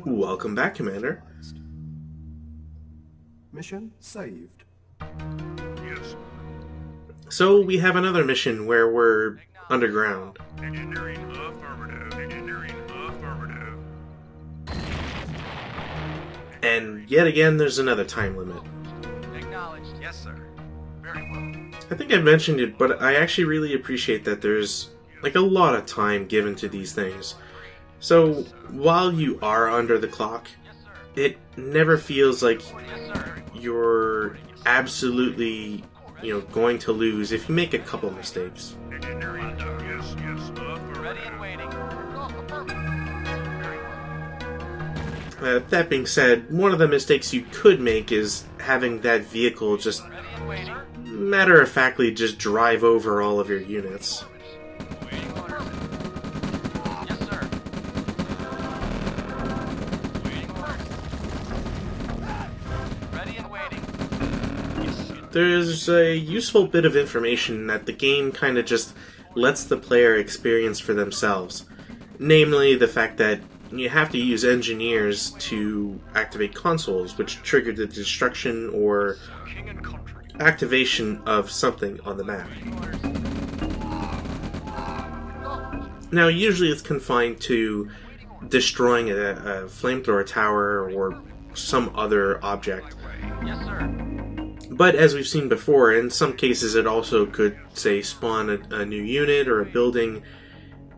Welcome back, Commander. Mission saved. Yes. So we have another mission where we're underground. Engineering affirmative. Engineering affirmative. And yet again, there's another time limit. Acknowledged. Yes, sir. Very well. I think I mentioned it, but I actually really appreciate that there's like a lot of time given to these things. So while you are under the clock, it never feels like you're absolutely, going to lose if you make a couple mistakes. Engineering. Yes, yes. Affirmative. Ready and waiting. That being said, one of the mistakes you could make is having that vehicle just Ready and waiting. matter-of-factly just drive over all of your units. Waiting orders. Yes, sir. Waiting orders. Ready and waiting. There's a useful bit of information that the game kind of just lets the player experience for themselves. Namely, the fact that you have to use engineers to activate consoles, which trigger the destruction or King and country. activation of something on the map. Now, usually it's confined to destroying a flamethrower tower or some other object. Yes, sir. But as we've seen before, in some cases it also could, say, spawn a new unit or a building,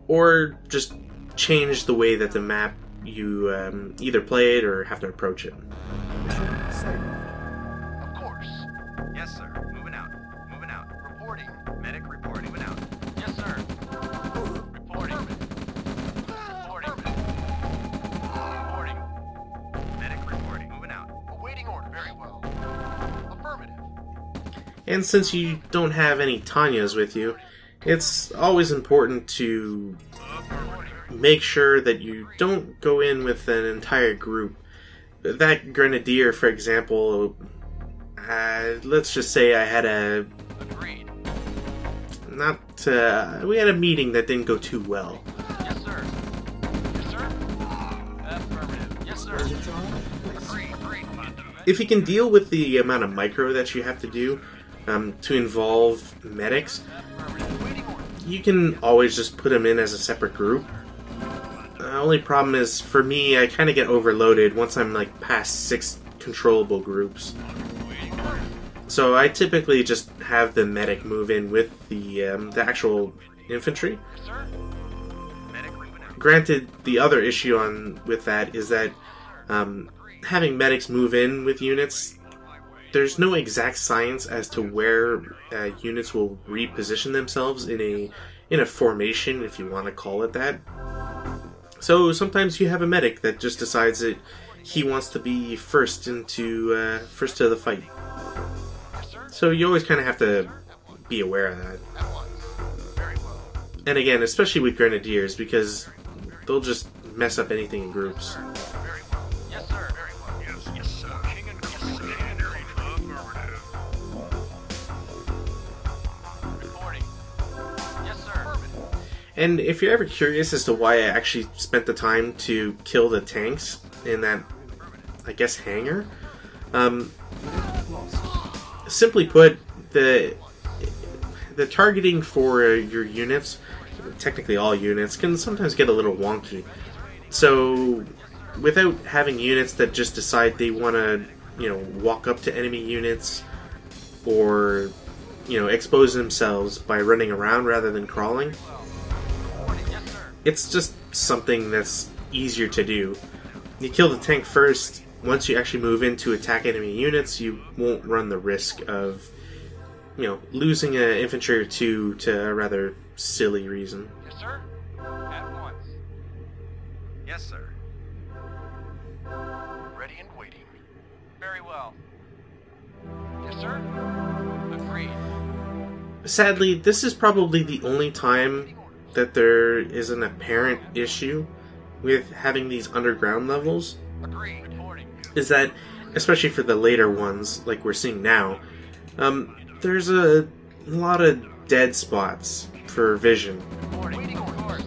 or just change the way that the map you either play it or have to approach it. Mission saved. Of course. Yes, sir. Moving out. Moving out. Reporting. Medic reporting. Moving out. Yes, sir. Reporting. Reporting. Reporting. Medic reporting. Moving out. Awaiting order. Very well. Affirmative. And since you don't have any Tanyas with you, it's always important to make sure that you don't go in with an entire group. That Grenadier, for example, let's just say I had Agreed. we had a meeting that didn't go too well. Yes, sir. Yes, sir. Affirmative. Yes, sir. Agreed. Agreed. If you can deal with the amount of micro that you have to do to involve medics, Affirmative. Waiting order. you can always just put them in as a separate group. The only problem is, for me, I kind of get overloaded once I'm like past 6 controllable groups. Waiting order. So I typically just have the medic move in with the actual infantry. Yes, sir. Medic moving out. Granted, the other issue with that is that having medics move in with units, there's no exact science as to where units will reposition themselves in a formation, if you want to call it that. So sometimes you have a medic that just decides that he wants to be first to the fight. Yes, sir. So you always kind of have to be aware of that. At once. Very well. And again, especially with Grenadiers, because they'll just mess up anything in groups. Very well. Yes, sir. Very well. Yes, yes, sir. King and country. Engineering affirmative. Reporting. Yes, sir. Affirmative. And if you're ever curious as to why I actually spent the time to kill the tanks in that, I guess, hangar, simply put, the targeting for your units, technically all units, can sometimes get a little wonky. So without having units that just decide they want to, walk up to enemy units or, expose themselves by running around rather than crawling, Reporting. Yes, sir. it's just something that's easier to do. You kill the tank first. Once you actually move in to attack enemy units, you won't run the risk of, losing an infantry or two to a rather silly reason. Yes, sir. At once. Yes, sir. Ready and waiting. Very well. Yes, sir. Agreed. Sadly, this is probably the only time that there is an apparent issue with having these underground levels, Agreed. Reporting. is that, especially for the later ones, like we're seeing now, there's a lot of dead spots for vision. Reporting. Waiting order.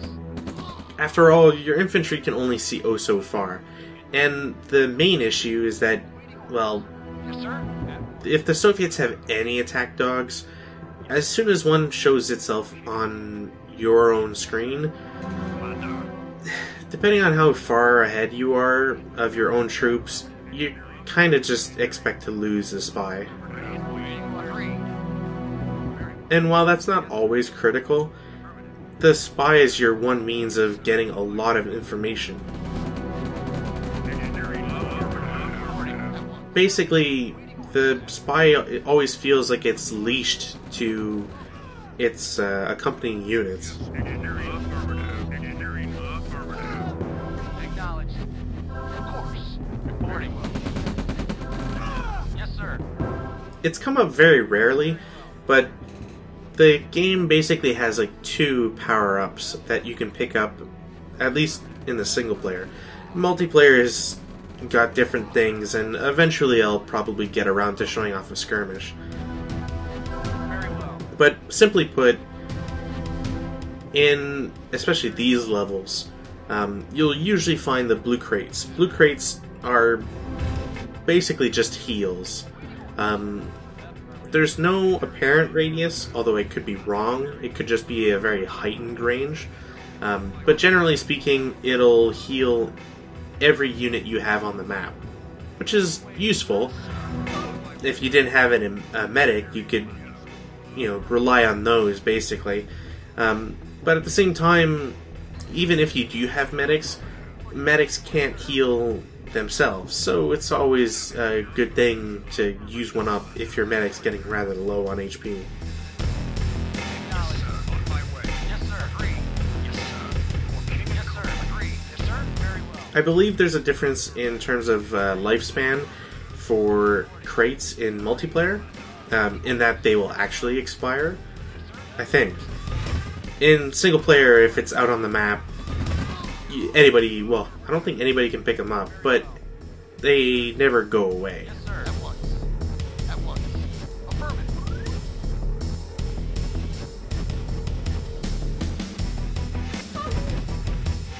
After all, your infantry can only see oh so far, And the main issue is that, well, Yes, sir. if the Soviets have any attack dogs, as soon as one shows itself on your own screen, depending on how far ahead you are of your own troops, you kind of just expect to lose the spy. And while that's not always critical, the spy is your one means of getting a lot of information. Basically, the spy always feels like it's leashed to its accompanying units. Acknowledged. Of course. Reporting. Yes, sir. It's come up very rarely, but the game basically has like 2 power-ups that you can pick up, at least in the single player. Multiplayer has got different things, and eventually I'll probably get around to showing off a skirmish. Very well. But simply put, in especially these levels, you'll usually find the blue crates. Blue crates are basically just heals. There's no apparent radius, although I could be wrong. It could just be a very heightened range. But generally speaking, it'll heal every unit you have on the map, which is useful. If you didn't have a medic, you could, rely on those basically. But at the same time, even if you do have medics, medics can't heal themselves, so it's always a good thing to use one up if your medic's getting rather low on HP. Acknowledged. On my way. Yes, sir. Agreed. Yes, sir. Yes, sir. Agreed. Yes, sir. Very well. I believe there's a difference in terms of lifespan for crates in multiplayer, in that they will actually expire, I think. In single player, if it's out on the map, anybody, well, I don't think anybody can pick them up, but they never go away. Yes, sir. At once. At once. Affirmative.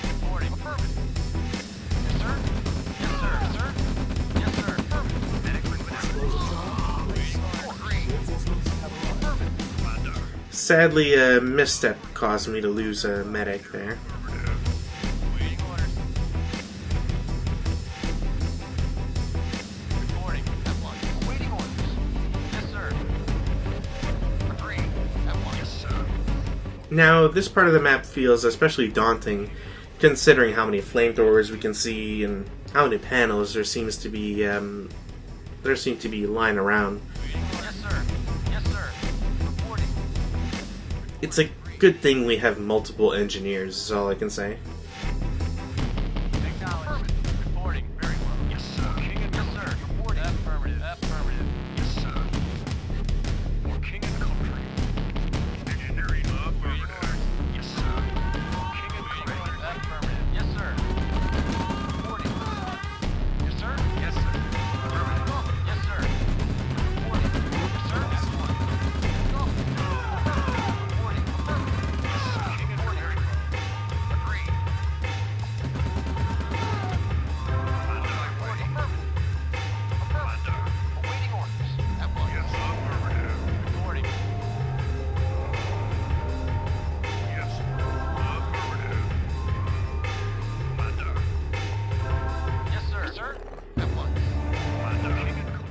Reporting. Affirmative. Yes, sir. Yes, sir. Yes, sir. Yes, sir. Affirmative. Medic moving out. Agreed. Affirmative. Sadly, a misstep caused me to lose a medic there. Waiting orders. Reporting. At once. Awaiting orders. Yes, sir. Agreed. At once. Yes, sir. Now, this part of the map feels especially daunting, considering how many flamethrowers we can see and how many panels there seem to be lying around. Yes, sir. Yes, sir. Reporting. It's a good thing we have multiple engineers, is all I can say. Acknowledged. Reporting. Very well. Yes, sir. King and yes, sir. Reporting. Affirmative. Affirmative. Yes, sir. For king and country. Engineering. Affirmative. Yes, sir. King and country. Affirmative. Yes, sir. Reporting. Yes, sir. Yes, sir. Affirmative. Yes, sir. Reporting. Yes, sir. At once. Reporting. Affirmative. Yes, sir. King and country. Agreed. Reporting. Affirmative. Awaiting orders. At once. Yes, affirmative. Reporting. Yes, affirmative. Commander. Yes, sir. Yes, sir. At once. Commander.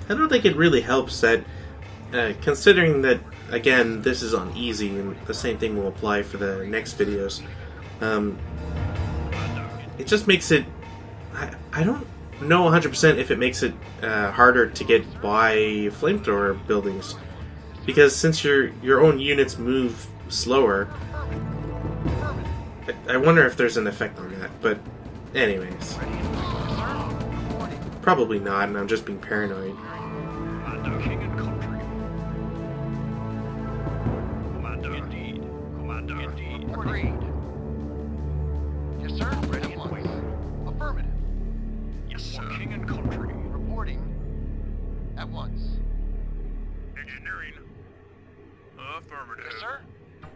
I don't think it really helps that, considering that, again, this is on easy, and the same thing will apply for the next videos, it just makes it... I don't know 100% if it makes it harder to get by flamethrower buildings, because since your own units move slower, I wonder if there's an effect on that, but anyways. Probably not, and I'm just being paranoid. Commander. King and country. Commander. Indeed. Commander. Indeed. Agreed. Yes, sir. Ready and waiting. Affirmative. Yes, sir. For king and country. Reporting. At once. Engineering. Affirmative. Yes, sir.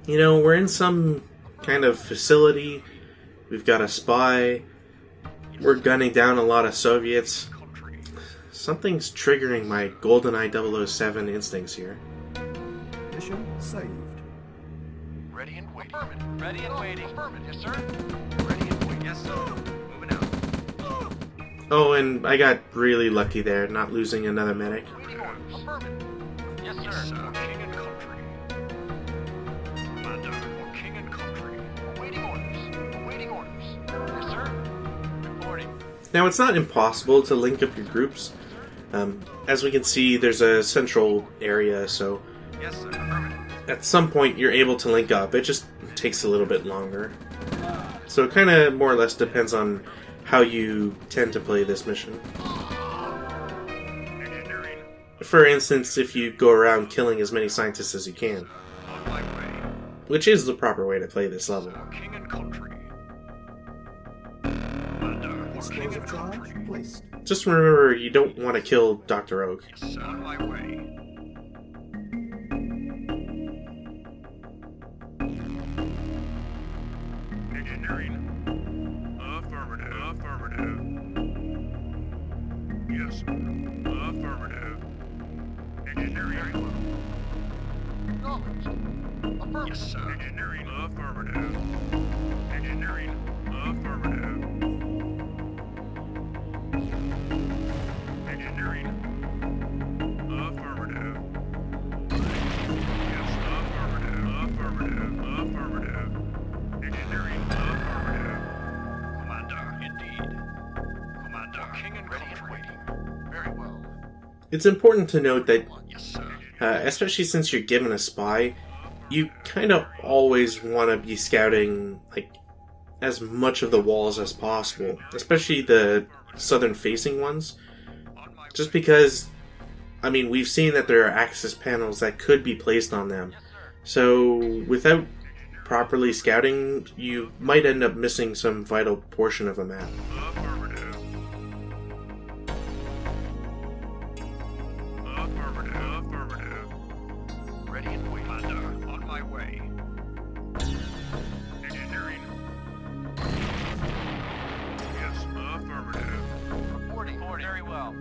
You know, we're in some kind of facility, we've got a spy, We're gunning down a lot of Soviets. Country. Something's triggering my GoldenEye 007 instincts here. Mission saved. Ready and waiting. Affirmative. Ready and waiting. Affirmative, yes, sir. Ready and waiting. Yes, sir. Moving out. Oh, and I got really lucky there, not losing another medic. Waiting orders. Affirmative. Yes, sir. Yes, sir. King and country. Commander, for king and country. Awaiting orders. Awaiting orders. Yes, sir. Reporting. Now, it's not impossible to link up your groups. As we can see, there's a central area, so Yes, sir. Affirmative. at some point you're able to link up. It just takes a little bit longer. So it kind of more or less depends on how you tend to play this mission. Engineering. For instance, if you go around killing as many scientists as you can, On my way. which is the proper way to play this level. For king and country. Commander, for king Explosive and charge country. placed. Just remember, you don't want to kill Dr. Oak. Yes, sir. On my way. Engineering. Affirmative. Affirmative. Yes, sir. Affirmative. Engineering. Acknowledged. Affirmative. Yes, sir. Engineering. Affirmative. Engineering. Affirmative. Engineering. Affirmative. Yes, affirmative. Affirmative. Affirmative. Engineering. Affirmative. Commander. Indeed. Commander. King and ready and waiting. Very well. It's important to note that, Yes, sir. especially since you're given a spy, you kind of always want to be scouting like as much of the walls as possible, especially the southern-facing ones. On my Just because, I mean, we've seen that there are access panels that could be placed on them. So, without properly scouting, you might end up missing some vital portion of a map. affirmative. Affirmative. Affirmative. Ready and waiting. Commander, on my way. Engineering. Yes, affirmative. Reporting. Very well.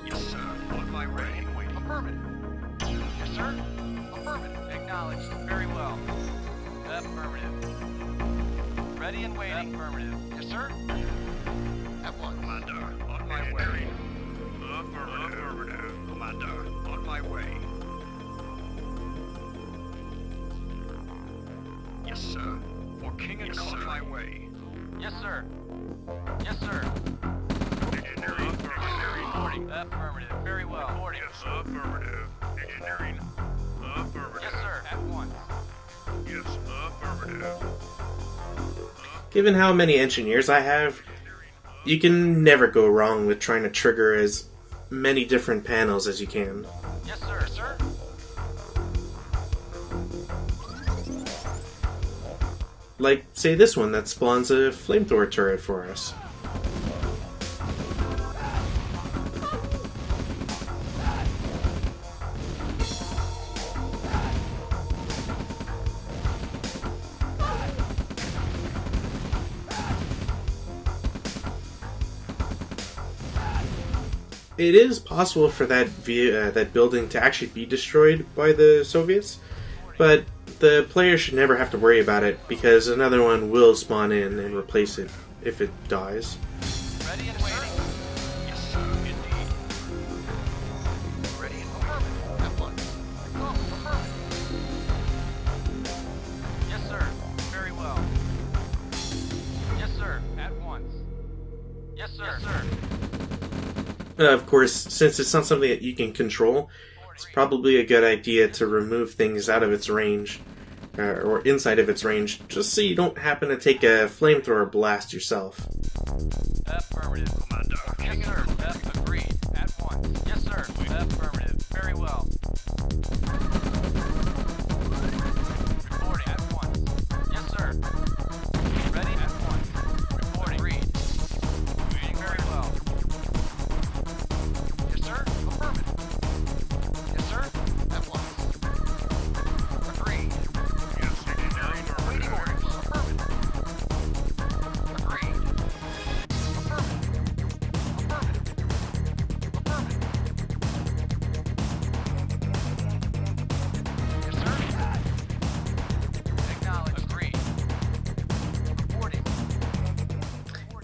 Yes, sir. On my way. Ready and waiting. Affirmative. Yes, sir. Affirmative. Acknowledged. Very well. Affirmative. Ready and waiting. Affirmative. Yes, sir. At once. Commander, on my way. Affirmative. Affirmative. Commander, on my way. Yes, sir. For King and Yes, on sir. my way. Yes, sir. Yes, sir. Engineering. Engineering. Reporting. Affirmative. Very well. Reporting. Yes, affirmative. Engineering. Affirmative. Yes, sir. At once. Yes, affirmative. Given how many engineers I have, you can never go wrong with trying to trigger as many different panels as you can. Yes, sir. Sir. Like, say this one that spawns a flamethrower turret for us. It is possible for that building to actually be destroyed by the Soviets, but the player should never have to worry about it because another one will spawn in and replace it if it dies. Ready and waiting. Yes, sir. Indeed. Ready and affirmative. At once. Affirmative. Yes, sir. Very well. Yes, sir. At once. Yes, sir. Yes, sir. Of course, since it's not something that you can control, it's probably a good idea to remove things out of its range, or inside of its range, just so you don't happen to take a flamethrower blast yourself. Affirmative. Commander. Yes, sir. F agreed. At once. Yes, sir. Affirmative. Very well. Reporting. At once. Yes, sir. Ready? At once. Reporting. Agreed. Reading very well. Yes, sir. Affirmative. Yes, sir. At once. Agreed. Yes, engineering. Waiting orders. Affirmative. Agreed. Affirmative.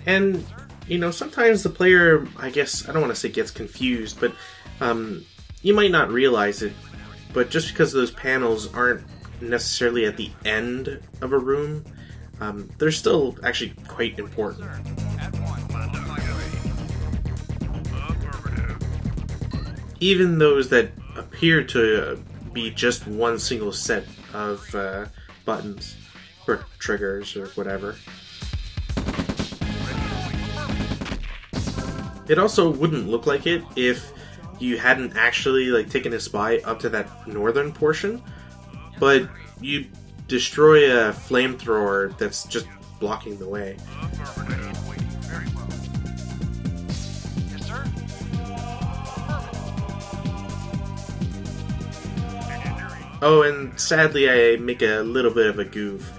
And, sometimes the player, I guess, I don't want to say gets confused, but you might not realize it, but just because those panels aren't necessarily at the end of a room, they're still actually quite important. At once. On my way. Affirmative. Even those that appear to be just one single set of buttons, or triggers, or whatever. It also wouldn't look like it if you hadn't actually taken a spy up to that northern portion, but you destroy a flamethrower that's just blocking the way. Affirmative. Very well. Yes, sir. Oh, and sadly I make a little bit of a goof.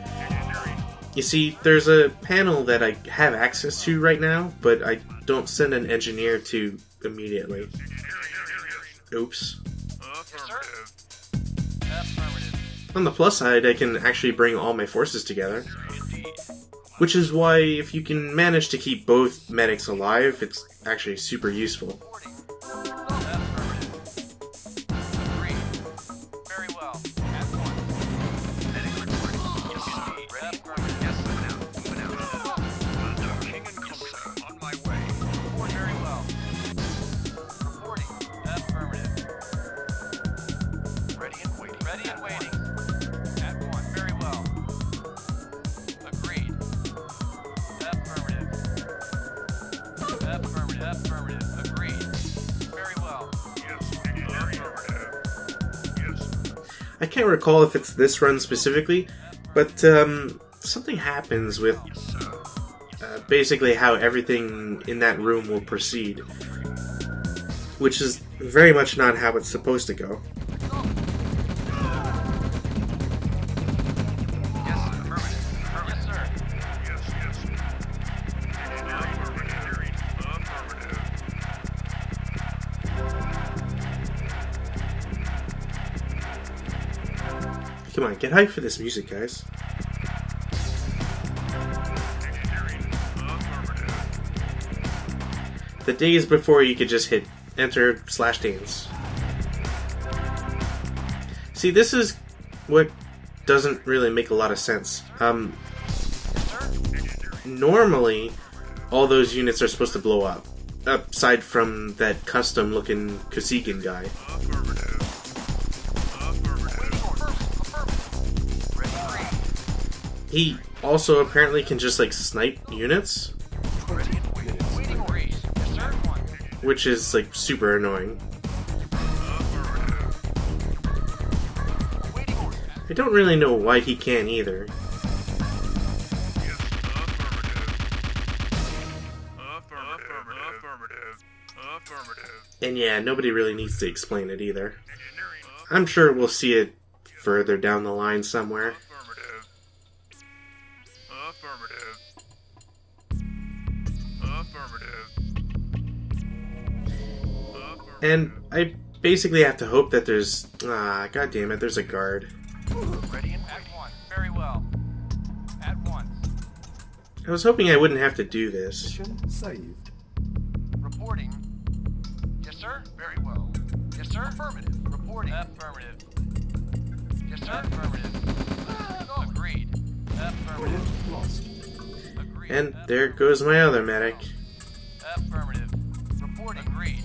You see, there's a panel that I have access to right now, but I don't send an engineer to immediately. Oops. Affirmative. Affirmative. On the plus side, I can actually bring all my forces together. Indeed. Which is why, if you can manage to keep both medics alive, it's actually super useful. Reporting. Affirmative. Agreed. Very well. At once. Medic reporting. Yes, indeed. Affirmative. Yes, moving out. Commander. King and Country. On my way. Report very well. Reporting. Affirmative. Ready and waiting. Ready and waiting. At once. Very well. Agreed. Affirmative. Affirmative. Affirmative. Agreed. Very well. Yes, affirmative. Yes. I can't recall if it's this run specifically, but something happens with Yes, sir. basically how everything in that room will proceed. Which is very much not how it's supposed to go. Yes, affirmative. Yes, sir. Yes, yes. Affirmative. Affirmative. Come on, get hyped for this music, guys. Engineering. Affirmative. The days before you could just hit enter/dance. See, this is what doesn't really make a lot of sense. Normally, all those units are supposed to blow up, aside from that custom-looking Kosigan guy. Affirmative. Affirmative. Ready, He also apparently can just snipe units, Ready and waiting. waiting orders. Yes, sir. One. which is super annoying. Affirmative. Waiting orders. I don't really know why he can either. Yes, affirmative. Affirmative. Affirmative. And yeah, nobody really needs to explain it either. Engineering. I'm sure we'll see it further down the line somewhere. Affirmative. Affirmative. Affirmative. And I basically have to hope that there's... god damn it, there's a guard. Ready and At waiting. once. Very well. At once. I was hoping I wouldn't have to do this. Mission saved. Reporting. Yes, sir. Very well. Yes, sir. Affirmative. Reporting. Affirmative. Yes, sir. Affirmative. Agreed. Affirmative. Unit lost. Agreed. And there goes my other medic. Affirmative. Reporting. Agreed.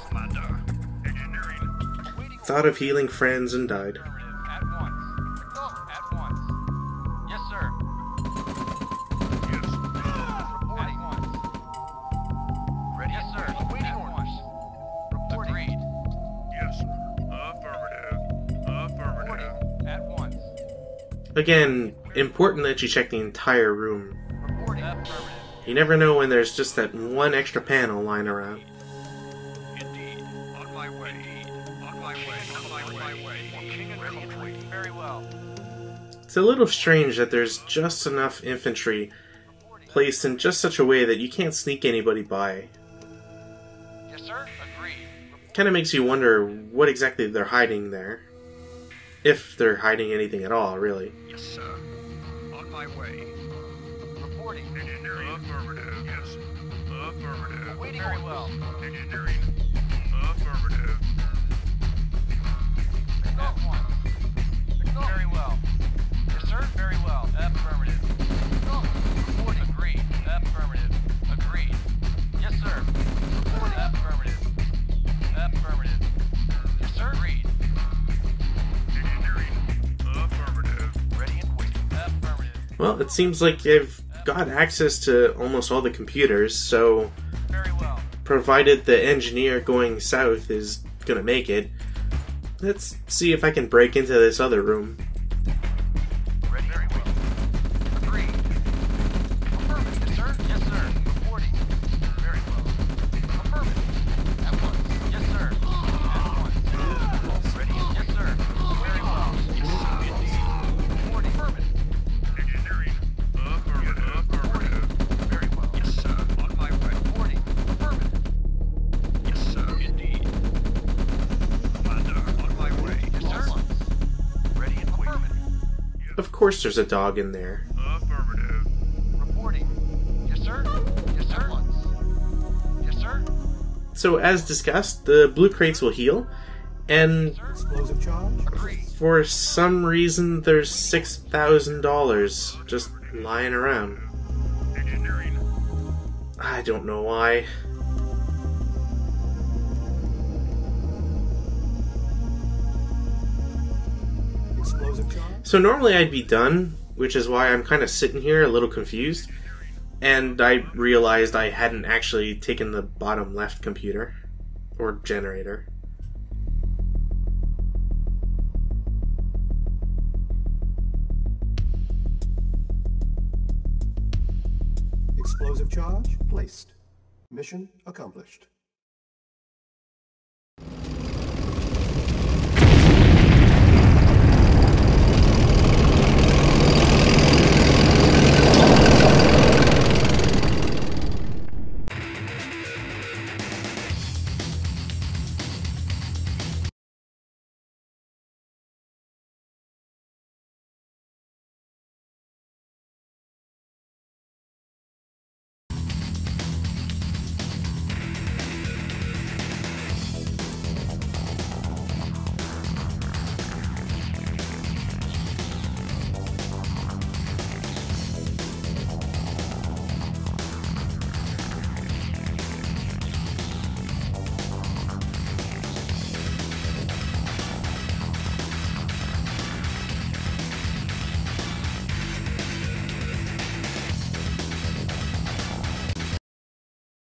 Commander. Engineering. Waiting. Thought of healing friends and died. Affirmative. At once. At once. Yes, sir. Yes. Reporting. At once. Ready. Yes, sir. Waiting orders. Reporting. Agreed. Yes. Affirmative. Affirmative. Reporting. At once. Again, important that you check the entire room. Reporting. Affirmative. You never know when there's just that one extra panel lying around. Indeed. On my way. On my way. On my way. King and Country. Very well. It's a little strange that there's just enough infantry placed in just such a way that you can't sneak anybody by. Yes, sir. Agreed. Kind of makes you wonder what exactly they're hiding there. If they're hiding anything at all, really. Yes, sir. On my way. Reporting. Engineering. Affirmative. Yes. Affirmative. Waiting very well. Engineering. Affirmative. At once. Very well. Yes, sir. Very well. Affirmative. Reporting. Agreed. Affirmative. Agreed. Yes, sir. Reporting. Affirmative. Affirmative. Yes, sir. Agreed. Engineering. Affirmative. Ready and waiting. Affirmative. Well, it seems like they've got access to almost all the computers, so Very well. provided the engineer going south is gonna make it, let's see if I can break into this other room. Ready and waiting. Agreed. Affirmative. Yes, sir. Yes, sir. Reporting. Very well. Affirmative. At once. Yes, sir. At once. Ready. Yes, sir. Very well. Yes, sir. Indeed. Reporting. Affirmative. Engineering. Affirmative. Affirmative. Very well. Yes, sir. On my way. Reporting. Affirmative. Yes, sir. Indeed. Commander, on my way. Yes, sir. Ready and waiting. Affirmative. Of course there's a dog in there. Affirmative. Reporting. Yes, sir. Yes, sir. At once. Yes, sir. So as discussed, the blue crates will heal, and Explosive charge. Agreed. for some reason there's $6,000 just lying around. Engineering. I don't know why. Explosive charge. So normally I'd be done, which is why I'm kind of sitting here a little confused. And I realized I hadn't actually taken the bottom left computer. Or generator. Explosive charge placed. Mission accomplished.